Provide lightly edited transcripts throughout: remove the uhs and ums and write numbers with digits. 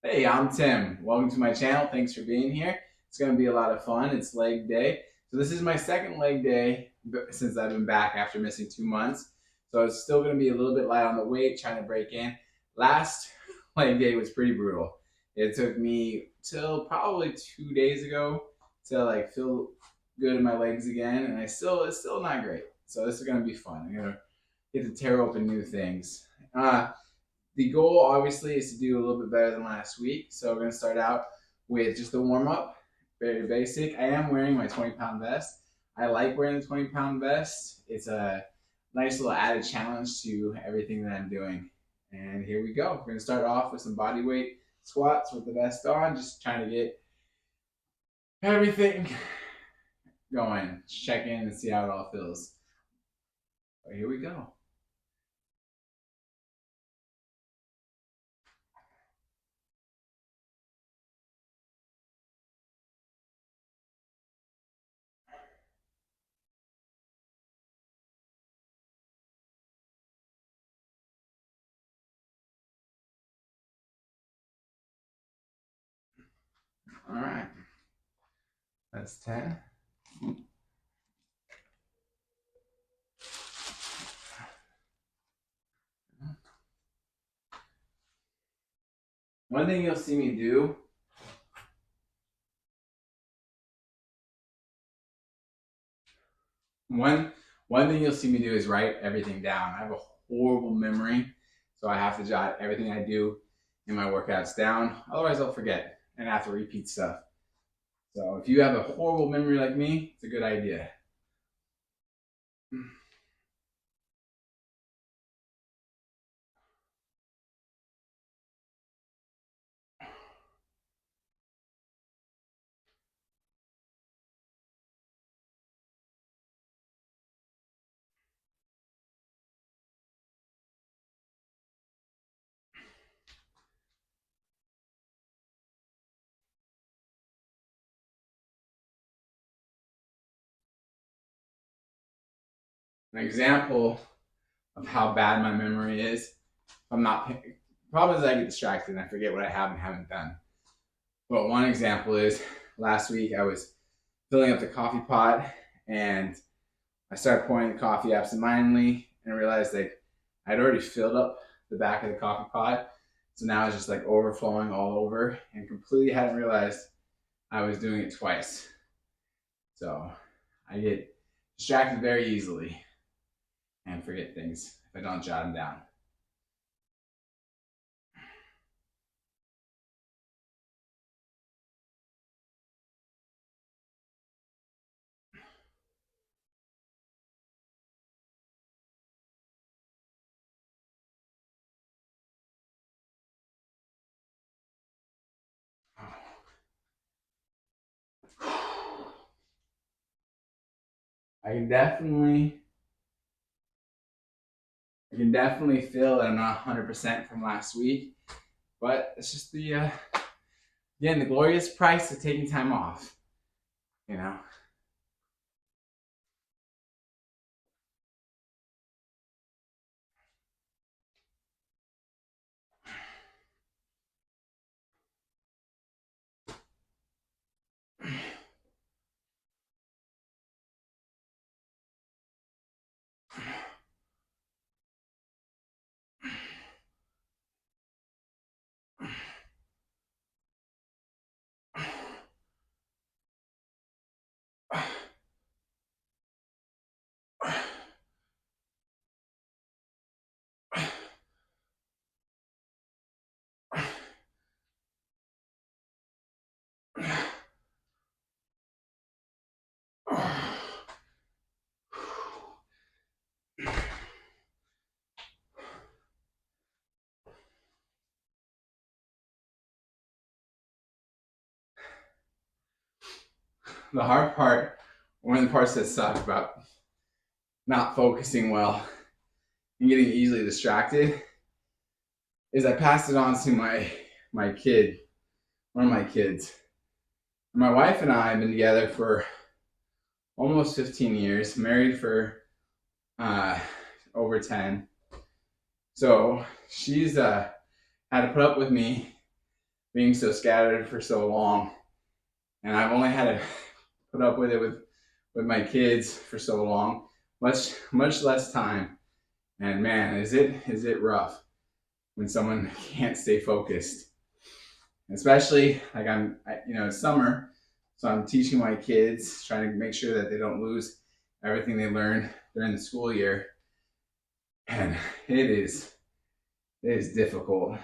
Hey, I'm Tim. Welcome to my channel. Thanks for being here. It's going to be a lot of fun. It's leg day. So this is my second leg day since I've been back after missing 2 months. So it's still going to be a little bit light on the weight, trying to break in. Last leg day was pretty brutal. It took me till probably 2 days ago to feel good in my legs again, and it's still not great. So this is going to be fun. I'm going to get to tear open new things. The goal obviously is to do a little bit better than last week. So we're going to start out with just the warm up, very basic. I am wearing my 20-pound vest. I like wearing the 20-pound vest. It's a nice little added challenge to everything that I'm doing. And here we go. We're going to start off with some body weight squats with the vest on, just trying to get everything going. Just check in and see how it all feels. But here we go. All right. That's 10. One thing you'll see me do One one thing you'll see me do is write everything down. I have a horrible memory, so I have to jot everything I do in my workouts down. Otherwise, I'll forget and have to repeat stuff. So if you have a horrible memory like me, it's a good idea. An example of how bad my memory is. I'm not. Problem is I get distracted and I forget what I have and haven't done. But one example is last week I was filling up the coffee pot and I started pouring the coffee absentmindedly and I realized I'd already filled up the back of the coffee pot. So now it's just overflowing all over and completely hadn't realized I was doing it twice. So I get distracted very easily and forget things if I don't jot them down. I can definitely I can definitely feel that I'm not 100% from last week, but it's just again, the glorious price of taking time off, you know. The hard part, one of the parts that suck about not focusing well and getting easily distracted, is I passed it on to my kid, one of my kids. My wife and I have been together for almost 15 years, married for uh, over 10. So she's had to put up with me being so scattered for so long. And I've only had to put up with it with my kids for so long, much less time. And man, is it rough when someone can't stay focused. Especially like it's summer, so I'm teaching my kids, trying to make sure that they don't lose everything they learned during the school year. And it is difficult.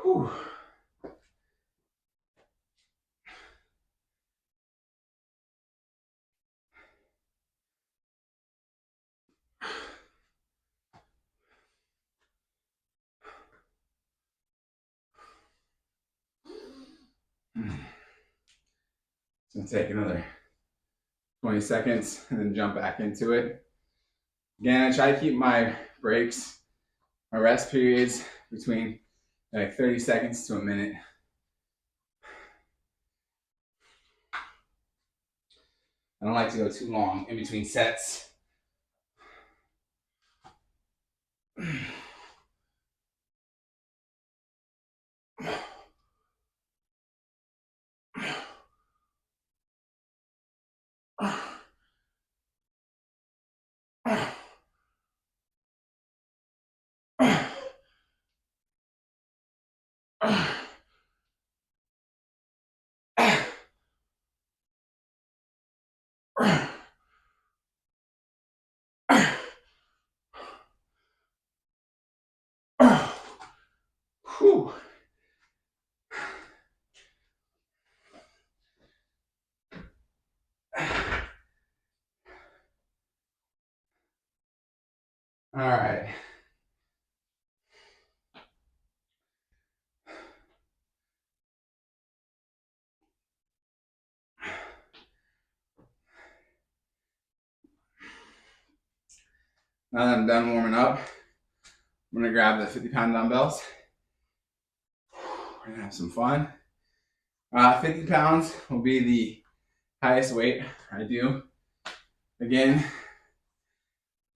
Whew. It's gonna take another 20 seconds and then jump back into it. Again, I try to keep my breaks, my rest periods between like 30 seconds to a minute. I don't like to go too long in between sets. Whew. All right. Now that I'm done warming up, I'm gonna grab the 50-pound dumbbells. We're gonna have some fun. 50 pounds will be the highest weight I do. Again,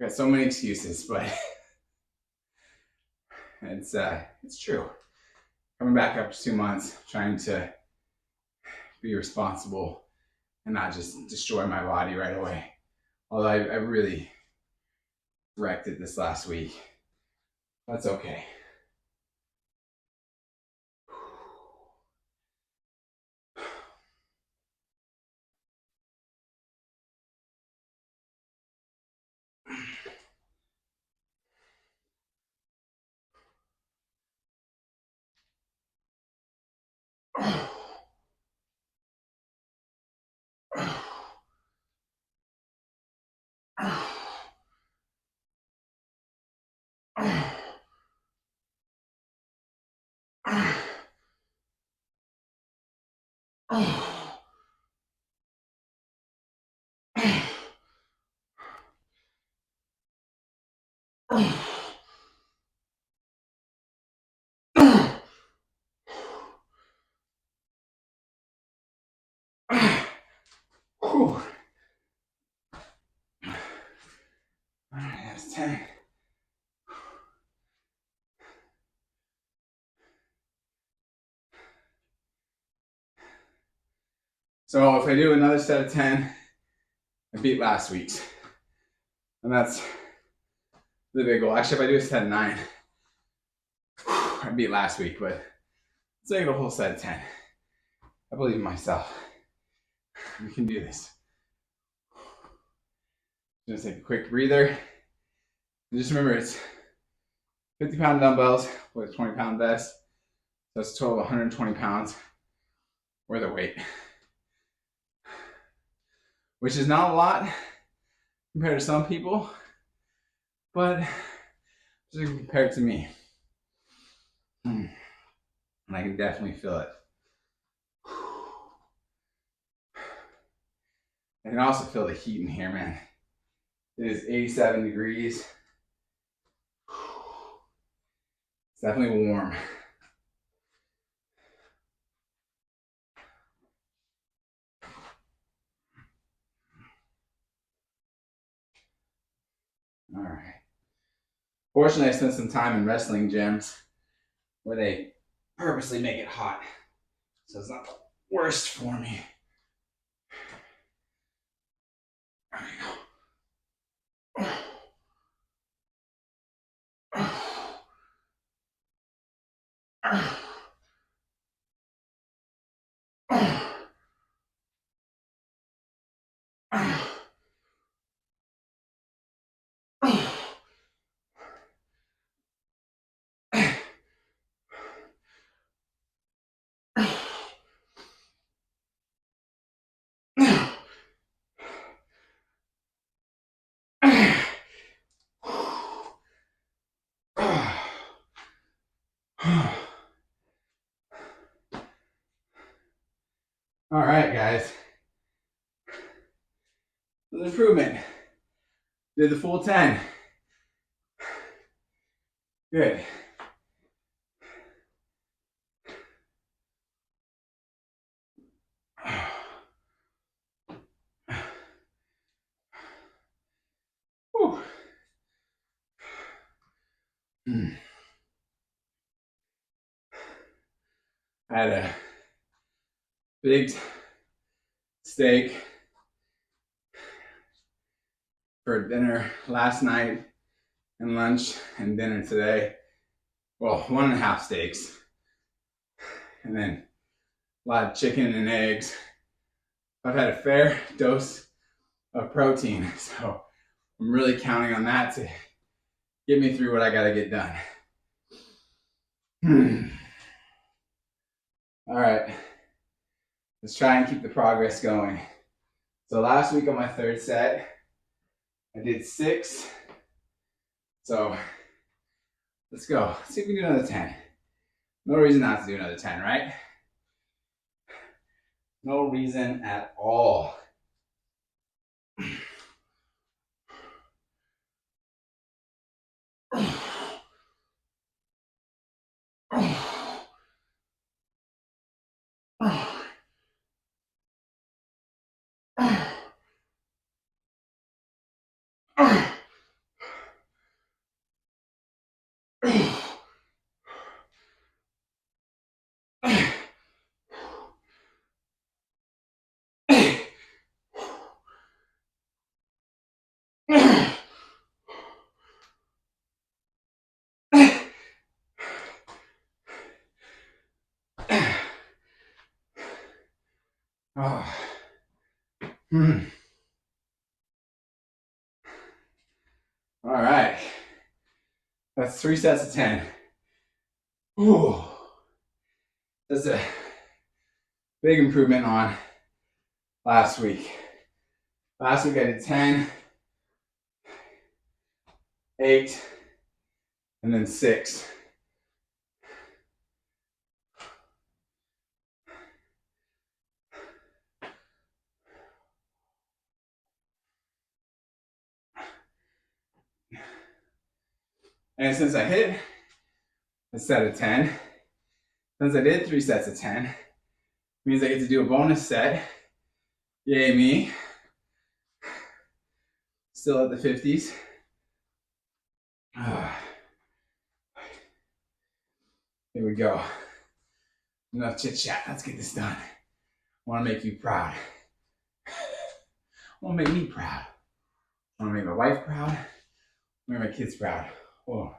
I've got so many excuses, but it's true. Coming back after 2 months, trying to be responsible and not just destroy my body right away. Although I really wrecked it this last week. That's okay. Whew. All right, that's 10. So if I do another set of 10, I beat last week's. And that's the big goal. Actually, if I do a set of 9, I beat last week, but let's make it a whole set of 10. I believe in myself. We can do this. Just take a quick breather. And just remember, it's 50-pound dumbbells with a 20-pound vest. So it's a total of 120 pounds worth of weight. which is not a lot compared to some people, but just compared to me. And I can definitely feel it. I can also feel the heat in here, man. It is 87 degrees. It's definitely warm. All right. Fortunately, I spent some time in wrestling gyms where they purposely make it hot, so it's not the worst for me. There we go. All right, guys. An improvement. Did the full 10. Good. Whew. I had a big steak for dinner last night and lunch and dinner today. Well, 1.5 steaks. And then a lot of chicken and eggs. I've had a fair dose of protein, so I'm really counting on that to get me through what I gotta get done. All right, let's try and keep the progress going. So last week on my third set, I did 6. So let's go. Let's see if we can do another 10. No reason not to do another 10, right? No reason at all. Oh. All right. That's 3 sets of 10. Ooh. That's a big improvement on last week. Last week I did 10, 8, and then 6. And since I hit a set of 10, since I did 3 sets of 10, means I get to do a bonus set. Yay me. Still at the 50s. Here we go. Enough chit chat. Let's get this done. I want to make you proud. I want to make me proud. I want to make my wife proud. I want to make my kids proud. Whoa.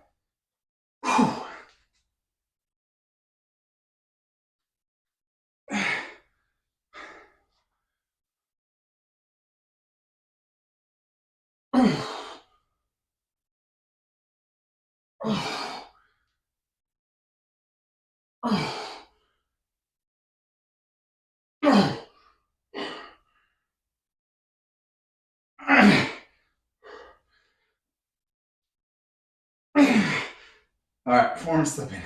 All right, forearm slipping.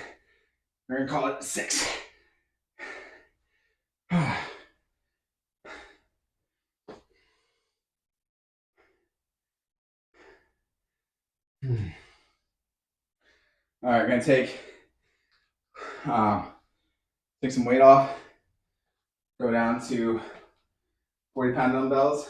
We're gonna call it 6. All right, gonna take some weight off. Go down to 40-pound dumbbells.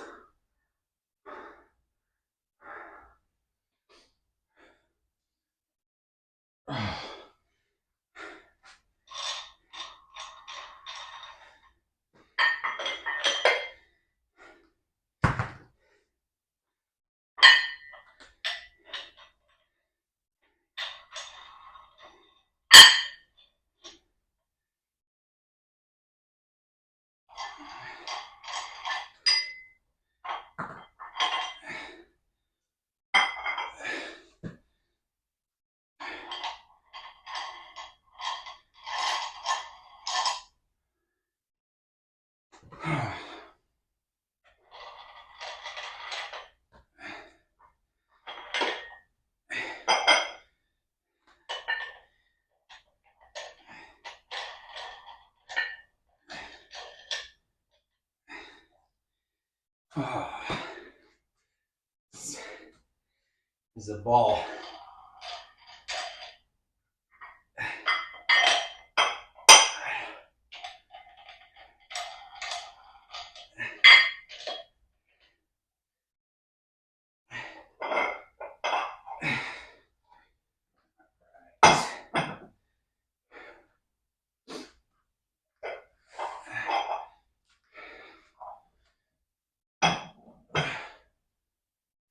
This is a ball.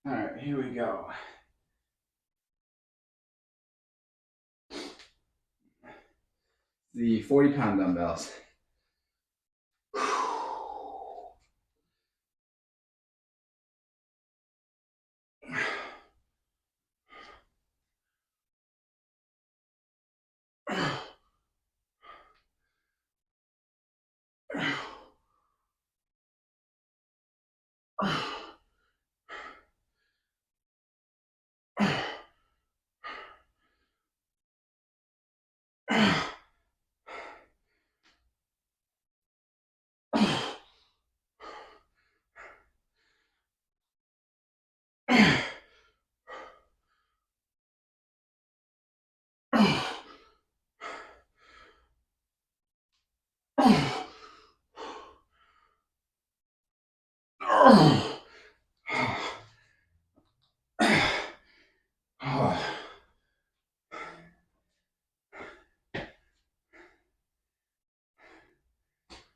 All right, here we go. The 40-pound dumbbells.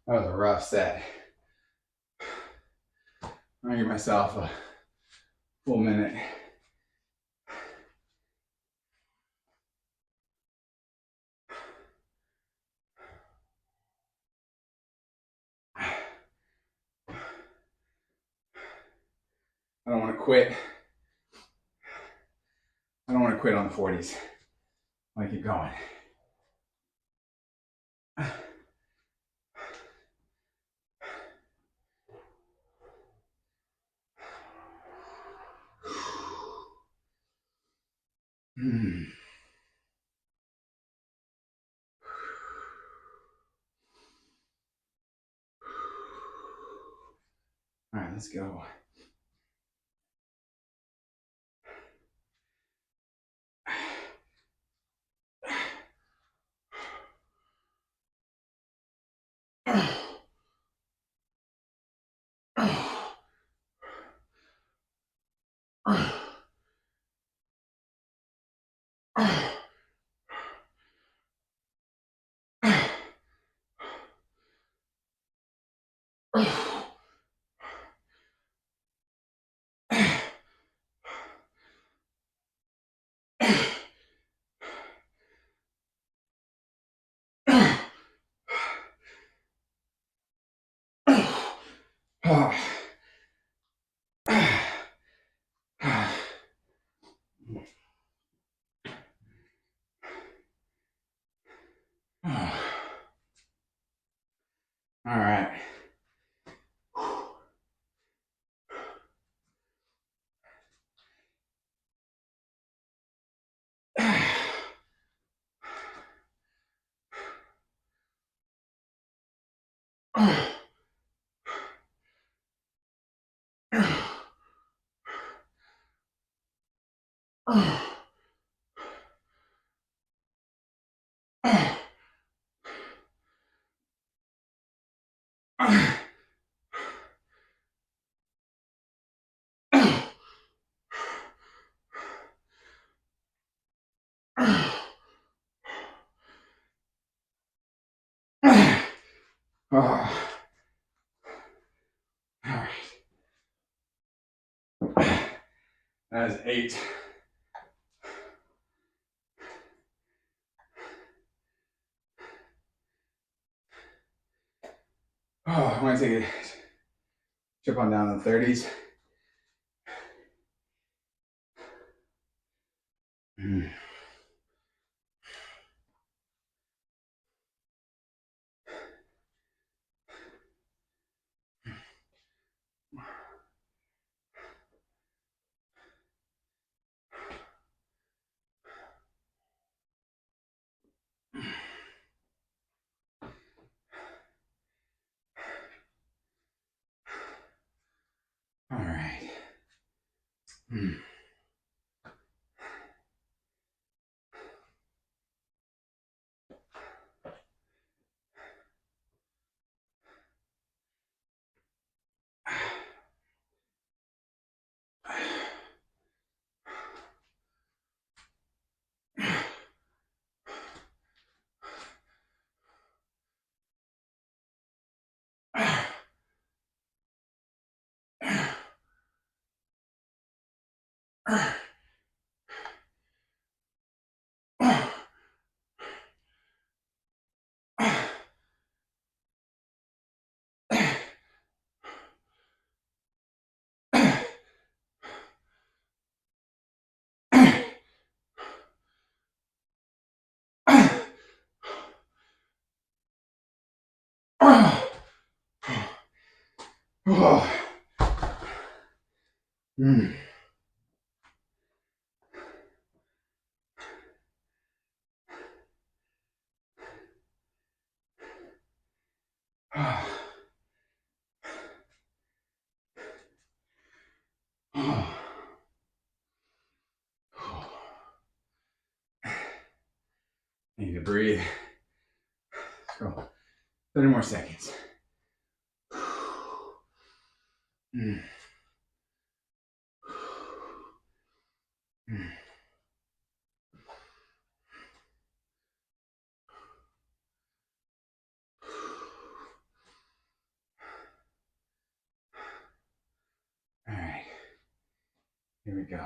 That was a rough set. I'm gonna give myself a full minute. I don't want to quit. I don't want to quit on the 40s. I want to keep going. All right, let's go. All right. All right. That is 8. I'm going to take a trip on down to the 30s. All right. Need to breathe. Let's go. 30 more seconds. All right. Here we go.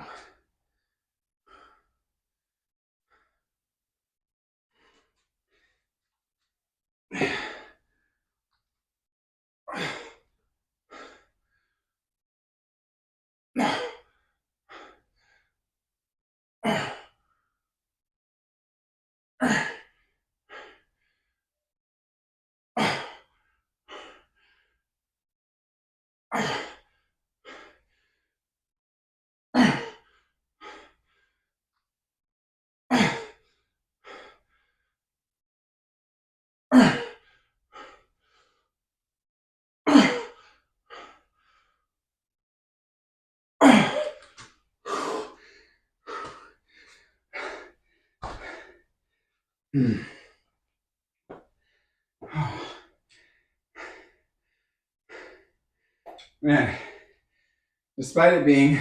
Man, despite it being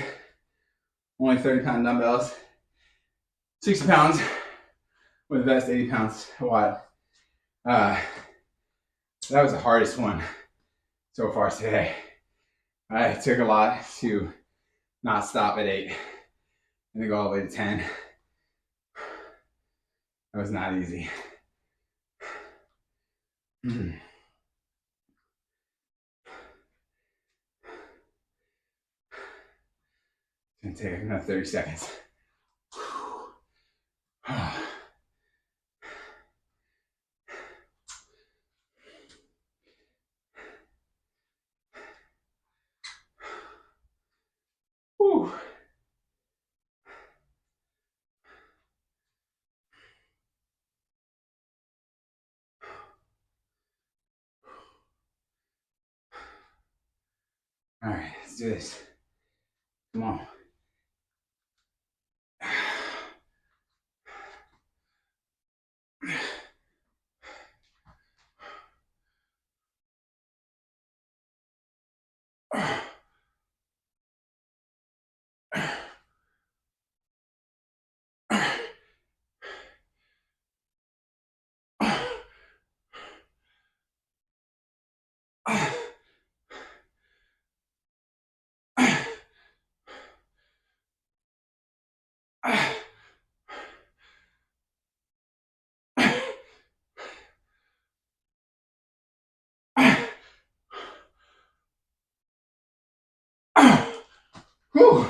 only 30-pound dumbbells, 60 pounds with the best 80 pounds a while. That was the hardest one so far today. I took a lot to not stop at 8 and to go all the way to 10. That was not easy. It's gonna take another 30 seconds. Whew. All right, let's do this. Come on. Whew.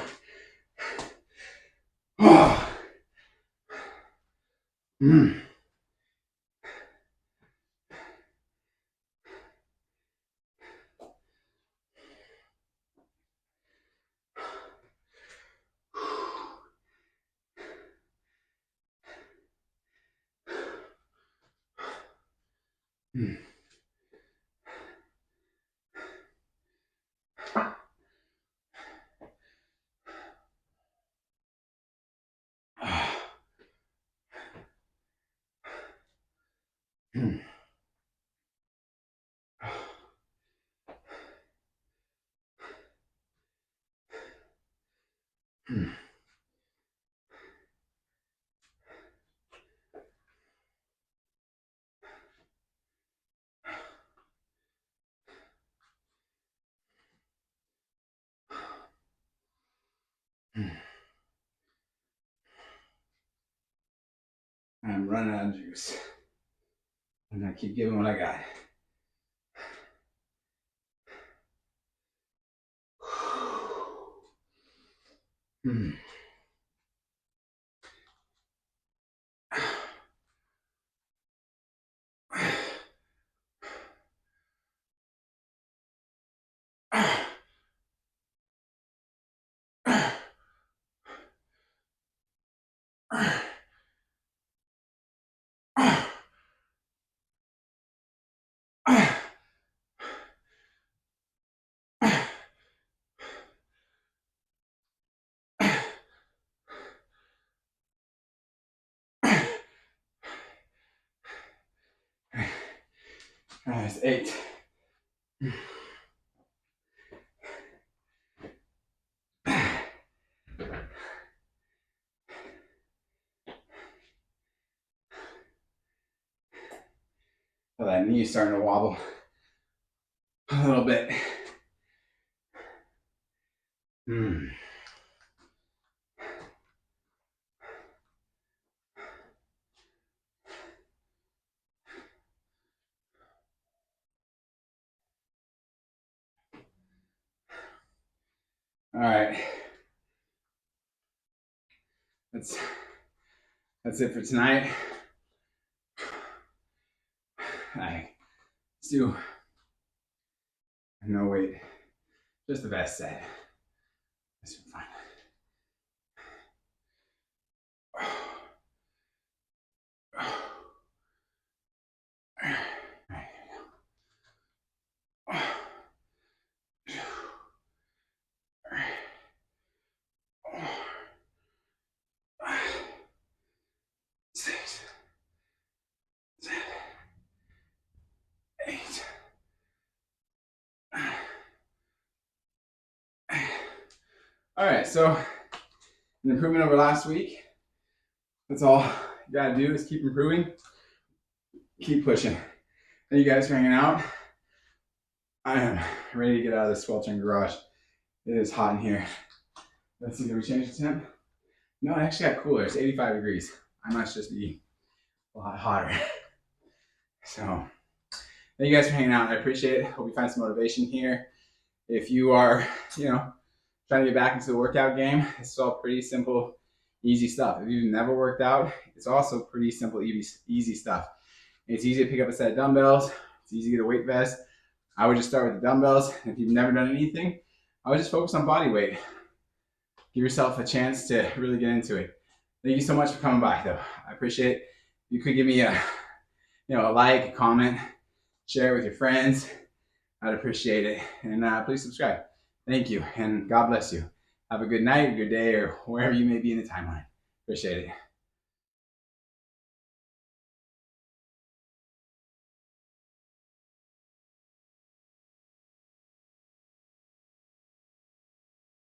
Mm. Mm. Mm. Mm. I'm running out of juice. I'm gonna keep giving what I got. Mm. That's 8. Well, that knee's starting to wobble a little bit. Mm. All right. That's it for tonight. Let's do no weight, just the best set. This is fun. Six, 7, 8. All right, so an improvement over last week. That's all you gotta do is keep improving, keep pushing. Thank you guys for hanging out. I am ready to get out of the sweltering garage. It is hot in here. Let's see, did we change the temp? No, it actually got cooler. It's 85 degrees. I must just be a lot hotter. So, thank you guys for hanging out. I appreciate it. Hope you find some motivation here. If you are, trying to get back into the workout game, it's all pretty simple, easy stuff. If you've never worked out, it's also pretty simple, easy stuff. It's easy to pick up a set of dumbbells. It's easy to get a weight vest. I would just start with the dumbbells. If you've never done anything, I would just focus on body weight. Give yourself a chance to really get into it. Thank you so much for coming by, though. I appreciate it. You could give me a like, a comment, share it with your friends. I'd appreciate it. And please subscribe. Thank you, and God bless you. Have a good night, good day, or wherever you may be in the timeline. Appreciate it.